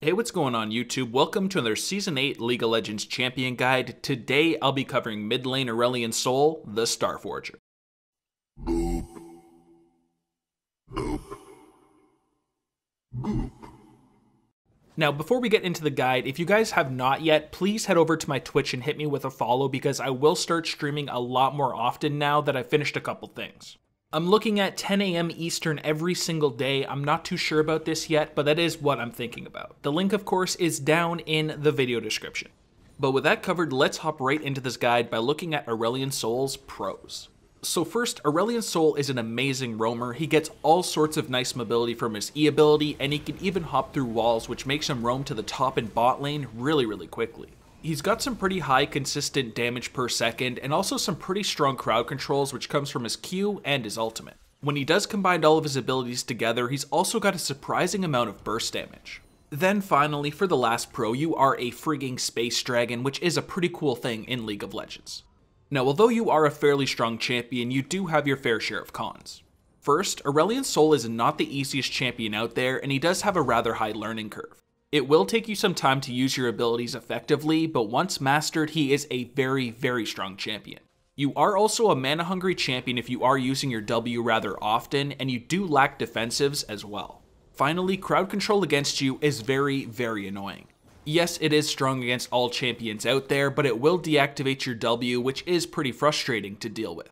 Hey, what's going on YouTube? Welcome to another Season 8 League of Legends Champion Guide. Today, I'll be covering mid lane Aurelion Sol, the Starforger. Boop. Boop. Boop. Now, before we get into the guide, if you guys have not yet, please head over to my Twitch and hit me with a follow because I will start streaming a lot more often now that I've finished a couple things. I'm looking at 10 a.m. Eastern every single day. I'm not too sure about this yet, but that is what I'm thinking about. The link, of course, is down in the video description. But with that covered, let's hop right into this guide by looking at Aurelion Sol's pros. So first, Aurelion Sol is an amazing roamer. He gets all sorts of nice mobility from his E ability, and he can even hop through walls, which makes him roam to the top and bot lane really quickly. He's got some pretty high consistent damage per second, and also some pretty strong crowd controls, which comes from his Q and his ultimate. When he does combine all of his abilities together, he's also got a surprising amount of burst damage. Then finally, for the last pro, you are a frigging space dragon, which is a pretty cool thing in League of Legends. Now, although you are a fairly strong champion, you do have your fair share of cons. First, Aurelion Sol is not the easiest champion out there, and he does have a rather high learning curve. It will take you some time to use your abilities effectively, but once mastered, he is a very strong champion. You are also a mana-hungry champion if you are using your W rather often, and you do lack defensives as well. Finally, crowd control against you is very annoying. Yes, it is strong against all champions out there, but it will deactivate your W, which is pretty frustrating to deal with.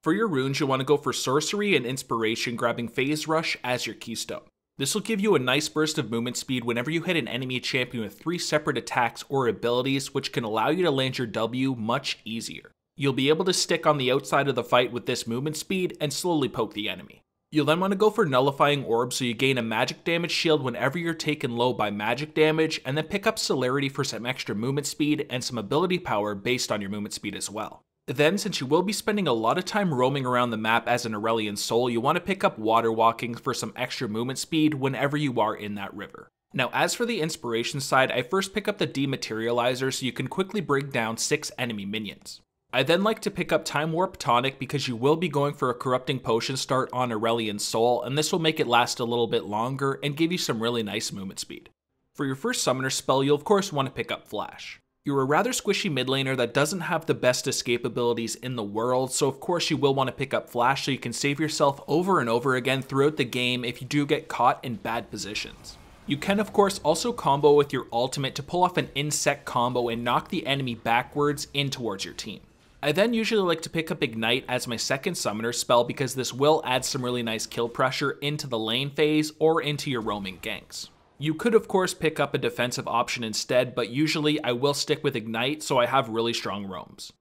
For your runes, you'll want to go for Sorcery and Inspiration, grabbing Phase Rush as your keystone. This will give you a nice burst of movement speed whenever you hit an enemy champion with 3 separate attacks or abilities, which can allow you to land your W much easier. You'll be able to stick on the outside of the fight with this movement speed and slowly poke the enemy. You'll then want to go for Nullifying Orb so you gain a magic damage shield whenever you're taken low by magic damage, and then pick up Celerity for some extra movement speed and some ability power based on your movement speed as well. Then, since you will be spending a lot of time roaming around the map as an Aurelion Sol, you want to pick up Water Walking for some extra movement speed whenever you are in that river. Now, as for the inspiration side, I first pick up the Dematerializer so you can quickly bring down 6 enemy minions. I then like to pick up Time Warp Tonic because you will be going for a Corrupting Potion start on Aurelion Sol, and this will make it last a little bit longer and give you some really nice movement speed. For your first summoner spell, you'll of course want to pick up Flash. You're a rather squishy mid laner that doesn't have the best escape abilities in the world, so of course you will want to pick up Flash so you can save yourself over and over again throughout the game if you do get caught in bad positions. You can of course also combo with your ultimate to pull off an insect combo and knock the enemy backwards in towards your team. I then usually like to pick up Ignite as my second summoner spell because this will add some really nice kill pressure into the lane phase or into your roaming ganks. You could of course pick up a defensive option instead, but usually I will stick with Ignite so I have really strong roams.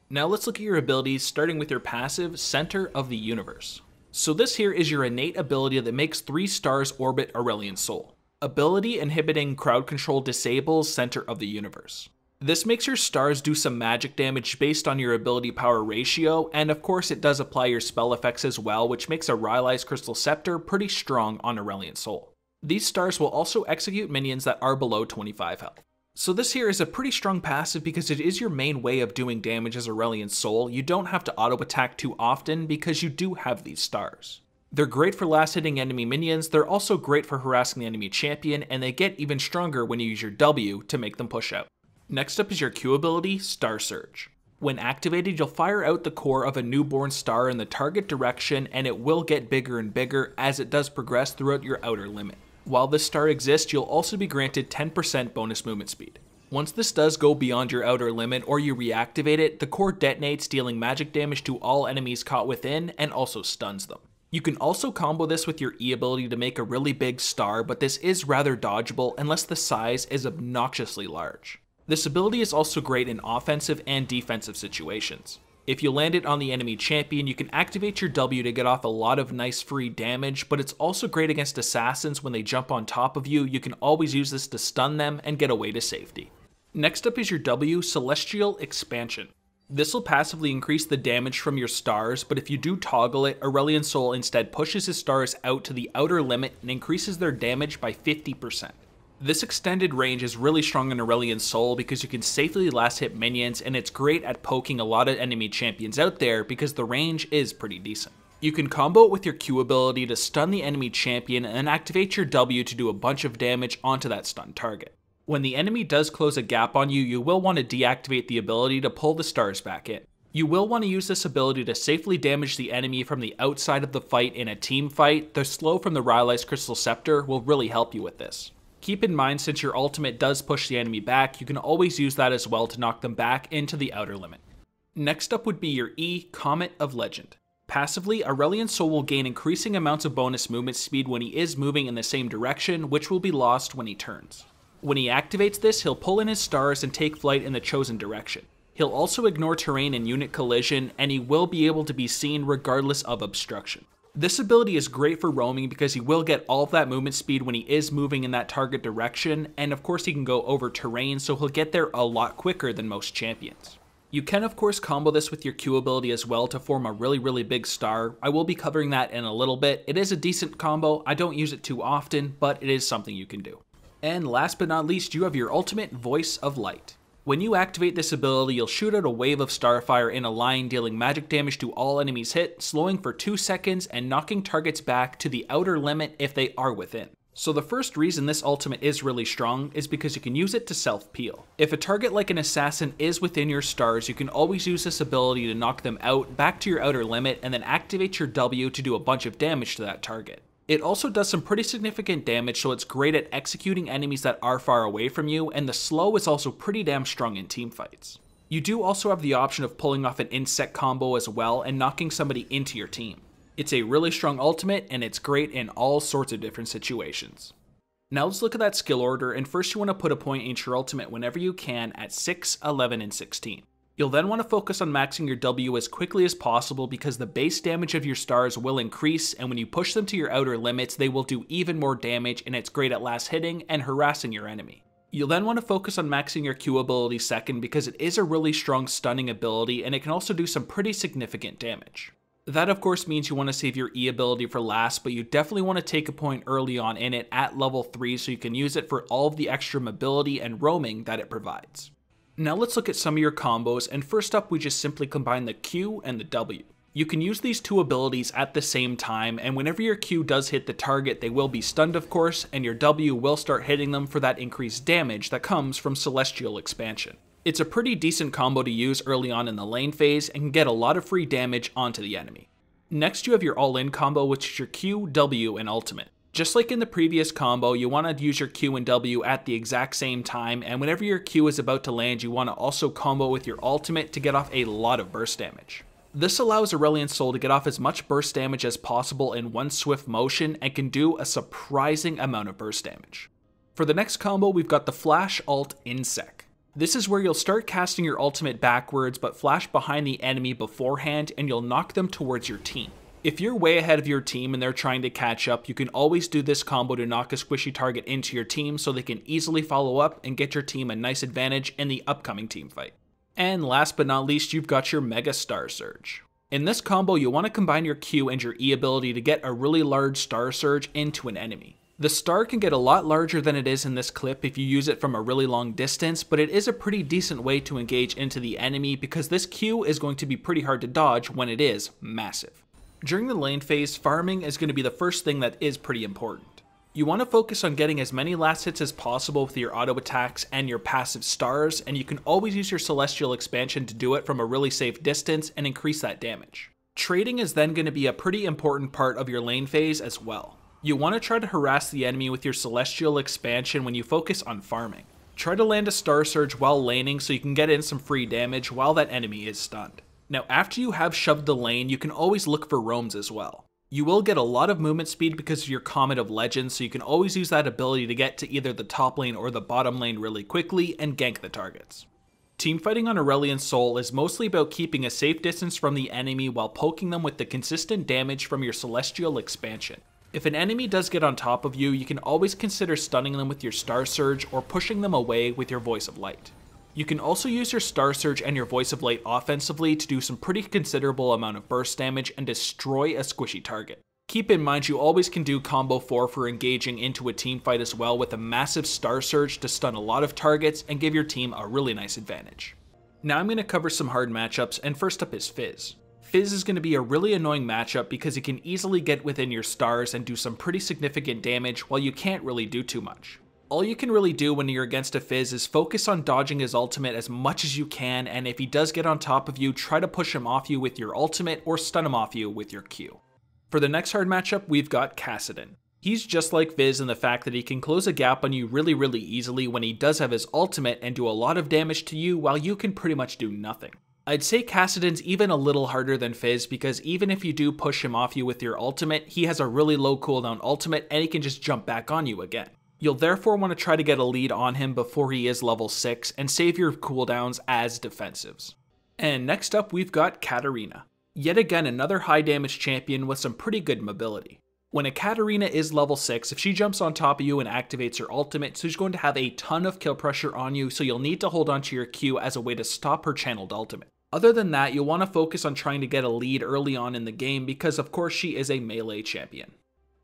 Now let's look at your abilities, starting with your passive, Center of the Universe. So this here is your innate ability that makes 3 stars orbit Aurelion Sol. Ability inhibiting crowd control disables Center of the Universe. This makes your stars do some magic damage based on your ability power ratio, and of course it does apply your spell effects as well, which makes a Rylai's Crystal Scepter pretty strong on Aurelion Sol. These stars will also execute minions that are below 25 health. So this here is a pretty strong passive because it is your main way of doing damage as Aurelion Sol. You don't have to auto attack too often because you do have these stars. They're great for last hitting enemy minions, they're also great for harassing the enemy champion, and they get even stronger when you use your W to make them push out. Next up is your Q ability, Star Surge. When activated, you'll fire out the core of a newborn star in the target direction, and it will get bigger and bigger as it does progress throughout your outer limit. While this star exists, you'll also be granted 10% bonus movement speed. Once this does go beyond your outer limit or you reactivate it, the core detonates, dealing magic damage to all enemies caught within and also stuns them. You can also combo this with your E ability to make a really big star, but this is rather dodgeable unless the size is obnoxiously large. This ability is also great in offensive and defensive situations. If you land it on the enemy champion, you can activate your W to get off a lot of nice free damage, but it's also great against assassins when they jump on top of you. You can always use this to stun them and get away to safety. Next up is your W, Celestial Expansion. This will passively increase the damage from your stars, but if you do toggle it, Aurelion Sol instead pushes his stars out to the outer limit and increases their damage by 50%. This extended range is really strong in Aurelion Sol because you can safely last hit minions, and it's great at poking a lot of enemy champions out there because the range is pretty decent. You can combo it with your Q ability to stun the enemy champion and then activate your W to do a bunch of damage onto that stunned target. When the enemy does close a gap on you, you will want to deactivate the ability to pull the stars back in. You will want to use this ability to safely damage the enemy from the outside of the fight in a team fight. The slow from the Rylai's Crystal Scepter will really help you with this. Keep in mind, since your ultimate does push the enemy back, you can always use that as well to knock them back into the outer limit. Next up would be your E, Comet of Legend. Passively, Aurelion's soul will gain increasing amounts of bonus movement speed when he is moving in the same direction, which will be lost when he turns. When he activates this, he'll pull in his stars and take flight in the chosen direction. He'll also ignore terrain and unit collision, and he will be able to be seen regardless of obstruction. This ability is great for roaming because he will get all of that movement speed when he is moving in that target direction, and of course he can go over terrain, so he'll get there a lot quicker than most champions. You can of course combo this with your Q ability as well to form a really big star. I will be covering that in a little bit. It is a decent combo, I don't use it too often, but it is something you can do. And last but not least, you have your ultimate, Voice of Light. When you activate this ability, you'll shoot out a wave of starfire in a line, dealing magic damage to all enemies hit, slowing for 2 seconds, and knocking targets back to the outer limit if they are within. So the first reason this ultimate is really strong is because you can use it to self-peel. If a target like an assassin is within your stars, you can always use this ability to knock them out back to your outer limit and then activate your W to do a bunch of damage to that target. It also does some pretty significant damage, so it's great at executing enemies that are far away from you, and the slow is also pretty damn strong in teamfights. You do also have the option of pulling off an insect combo as well and knocking somebody into your team. It's a really strong ultimate, and it's great in all sorts of different situations. Now let's look at that skill order, and first you want to put a point into your ultimate whenever you can at 6, 11, and 16. You'll then want to focus on maxing your W as quickly as possible because the base damage of your stars will increase, and when you push them to your outer limits, they will do even more damage, and it's great at last hitting and harassing your enemy. You'll then want to focus on maxing your Q ability second because it is a really strong stunning ability, and it can also do some pretty significant damage. That of course means you want to save your E ability for last, but you definitely want to take a point early on in it at level 3 so you can use it for all of the extra mobility and roaming that it provides. Now let's look at some of your combos, and first up we just simply combine the Q and the W. You can use these two abilities at the same time, and whenever your Q does hit the target, they will be stunned of course, and your W will start hitting them for that increased damage that comes from Celestial Expansion. It's a pretty decent combo to use early on in the lane phase and can get a lot of free damage onto the enemy. Next you have your all-in combo, which is your Q, W, and ultimate. Just like in the previous combo, you want to use your Q and W at the exact same time, and whenever your Q is about to land, you want to also combo with your ultimate to get off a lot of burst damage. This allows Aurelion's soul to get off as much burst damage as possible in one swift motion and can do a surprising amount of burst damage. For the next combo, we've got the Flash Alt Insec. This is where you'll start casting your ultimate backwards but flash behind the enemy beforehand, and you'll knock them towards your team. If you're way ahead of your team and they're trying to catch up, you can always do this combo to knock a squishy target into your team so they can easily follow up and get your team a nice advantage in the upcoming team fight. And last but not least, you've got your Mega Star Surge. In this combo, you want to combine your Q and your E ability to get a really large Star Surge into an enemy. The star can get a lot larger than it is in this clip if you use it from a really long distance, but it is a pretty decent way to engage into the enemy because this Q is going to be pretty hard to dodge when it is massive. During the lane phase, farming is going to be the first thing that is pretty important. You want to focus on getting as many last hits as possible with your auto attacks and your passive stars, and you can always use your Celestial Expansion to do it from a really safe distance and increase that damage. Trading is then going to be a pretty important part of your lane phase as well. You want to try to harass the enemy with your Celestial Expansion when you focus on farming. Try to land a Star Surge while laning so you can get in some free damage while that enemy is stunned. Now after you have shoved the lane, you can always look for roams as well. You will get a lot of movement speed because of your Comet of Legend, so you can always use that ability to get to either the top lane or the bottom lane really quickly and gank the targets. Teamfighting on Aurelion's soul is mostly about keeping a safe distance from the enemy while poking them with the consistent damage from your Celestial Expansion. If an enemy does get on top of you, you can always consider stunning them with your Star Surge or pushing them away with your Voice of Light. You can also use your Star Surge and your Voice of Light offensively to do some pretty considerable amount of burst damage and destroy a squishy target. Keep in mind you always can do combo 4 for engaging into a team fight as well with a massive Star Surge to stun a lot of targets and give your team a really nice advantage. Now I'm going to cover some hard matchups, and first up is Fizz. Fizz is going to be a really annoying matchup because he can easily get within your stars and do some pretty significant damage while you can't really do too much. All you can really do when you're against a Fizz is focus on dodging his ultimate as much as you can, and if he does get on top of you, try to push him off you with your ultimate or stun him off you with your Q. For the next hard matchup, we've got Kassadin. He's just like Fizz in the fact that he can close a gap on you really easily when he does have his ultimate and do a lot of damage to you while you can pretty much do nothing. I'd say Kassadin's even a little harder than Fizz because even if you do push him off you with your ultimate, he has a really low cooldown ultimate and he can just jump back on you again. You'll therefore want to try to get a lead on him before he is level 6 and save your cooldowns as defensives. And next up we've got Katarina. Yet again another high damage champion with some pretty good mobility. When a Katarina is level 6, if she jumps on top of you and activates her ultimate, she's going to have a ton of kill pressure on you, so you'll need to hold onto your Q as a way to stop her channeled ultimate. Other than that, you'll want to focus on trying to get a lead early on in the game because of course she is a melee champion.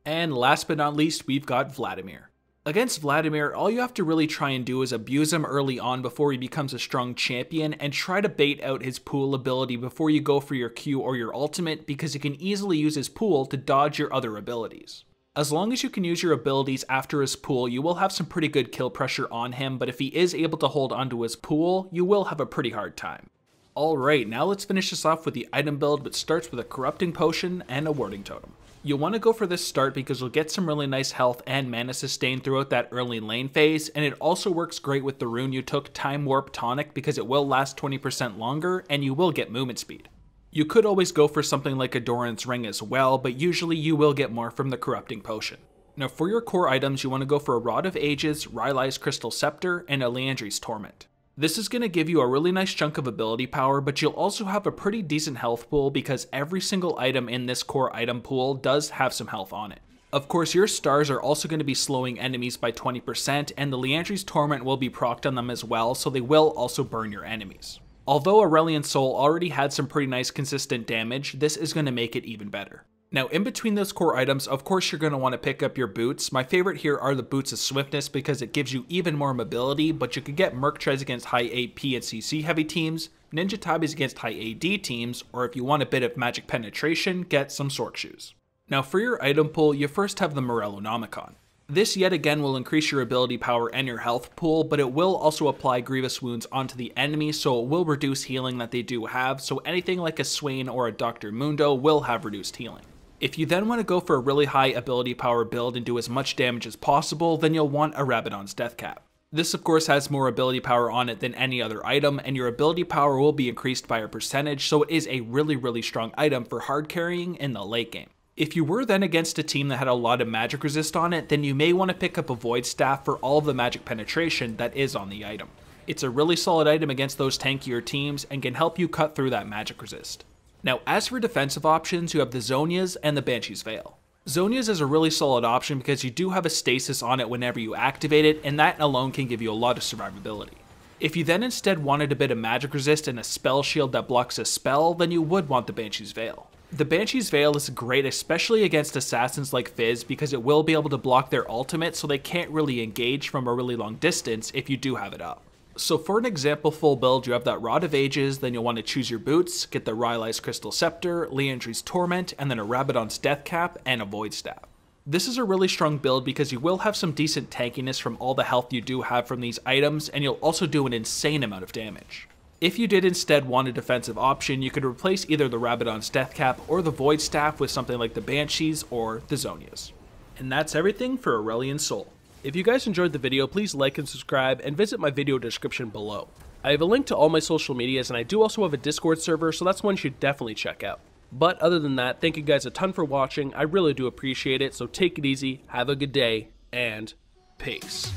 And last but not least, we've got Vladimir. Against Vladimir, all you have to really try and do is abuse him early on before he becomes a strong champion and try to bait out his pool ability before you go for your Q or your ultimate because you can easily use his pool to dodge your other abilities. As long as you can use your abilities after his pool, you will have some pretty good kill pressure on him, but if he is able to hold onto his pool, you will have a pretty hard time. Alright, now let's finish this off with the item build, which starts with a corrupting potion and a warding totem. You'll want to go for this start because you'll get some really nice health and mana sustain throughout that early lane phase, and it also works great with the rune you took, Time Warp Tonic, because it will last 20% longer and you will get movement speed. You could always go for something like a Doran's Ring as well, but usually you will get more from the corrupting potion. Now for your core items, you want to go for a Rod of Ages, Rylai's Crystal Scepter, and a Liandry's Torment. This is going to give you a really nice chunk of ability power, but you'll also have a pretty decent health pool because every single item in this core item pool does have some health on it. Of course, your stars are also going to be slowing enemies by 20%, and the Liandry's Torment will be procced on them as well, so they will also burn your enemies. Although Aurelion's Soul already had some pretty nice consistent damage, this is going to make it even better. Now in between those core items, of course you're going to want to pick up your boots. My favorite here are the Boots of Swiftness because it gives you even more mobility, but you could get Merc Treads against high AP and CC heavy teams, Ninja Tabis against high AD teams, or if you want a bit of magic penetration, get some Sorc Shoes. Now for your item pool, you first have the Morellonomicon. This yet again will increase your ability power and your health pool, but it will also apply grievous wounds onto the enemy, so it will reduce healing that they do have, so anything like a Swain or a Dr. Mundo will have reduced healing. If you then want to go for a really high ability power build and do as much damage as possible, then you'll want a Rabadon's Death Cap. This of course has more ability power on it than any other item, and your ability power will be increased by a percentage, so it is a really strong item for hard carrying in the late game. If you were then against a team that had a lot of magic resist on it, then you may want to pick up a Void Staff for all of the magic penetration that is on the item. It's a really solid item against those tankier teams and can help you cut through that magic resist. Now as for defensive options, you have the Zhonya's and the Banshee's Veil. Zhonya's is a really solid option because you do have a stasis on it whenever you activate it, and that alone can give you a lot of survivability. If you then instead wanted a bit of magic resist and a spell shield that blocks a spell, then you would want the Banshee's Veil. The Banshee's Veil is great especially against assassins like Fizz because it will be able to block their ultimate, so they can't really engage from a really long distance if you do have it up. So for an example full build, you have that Rod of Ages, then you'll want to choose your boots, get the Rylai's Crystal Scepter, Liandry's Torment, and then a Rabadon's Death Cap and a Void Staff. This is a really strong build because you will have some decent tankiness from all the health you do have from these items, and you'll also do an insane amount of damage. If you did instead want a defensive option, you could replace either the Rabadon's Death Cap or the Void Staff with something like the Banshees or the Zhonya's. And that's everything for Aurelion's Soul. If you guys enjoyed the video, please like and subscribe and visit my video description below. I have a link to all my social medias, and I do also have a Discord server, so that's one you should definitely check out. But other than that, thank you guys a ton for watching. I really do appreciate it, so take it easy, have a good day, and peace.